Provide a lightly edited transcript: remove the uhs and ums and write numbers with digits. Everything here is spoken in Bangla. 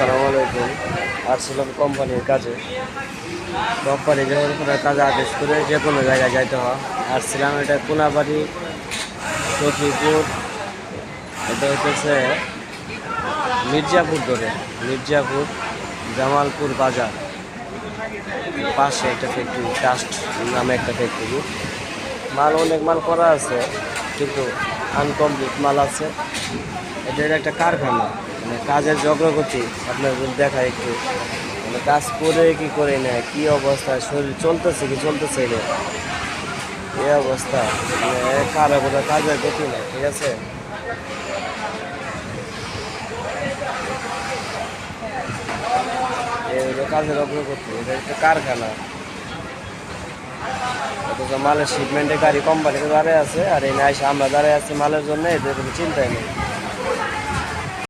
আসসালামু আলাইকুম। আসছিলাম কোম্পানির কাজে। কোম্পানি যখন কোনো কাজে আদেশ করে যে কোনো জায়গায় যাইতে হয়। আসছিলাম এটা কোনাবাড়ি, সখীপুর, এটা হচ্ছে মির্জাপুর ধরে, মির্জাপুর জামালপুর বাজার পাশে একটা ফ্যাক্টরি, ট্রাস্ট নামে একটা ফ্যাক্টরি। অনেক মাল করা আছে, কিন্তু আনকমপ্লিট মাল আছে। এটা একটা কারখানা, মানে কাজের অগ্রগতি আপনার যদি দেখায় একটু, মানে কাজ করে কি করে না, কি অবস্থা, শরীর চলতেছে কি চলতেছে না, এই অবস্থা, মানে কারো কোনো কাজের গতি নেই। ঠিক আছে, এই হলো কাজের অগ্রগতি। এটা একটা কারখানা, অথচ মালের শিপমেন্টে গাড়ি কোম্পানিতে দাঁড়িয়ে আছে, আর এই না এসে আমরা দাঁড়িয়ে আছি মালের জন্য, এদের কোনো চিন্তাই নেই।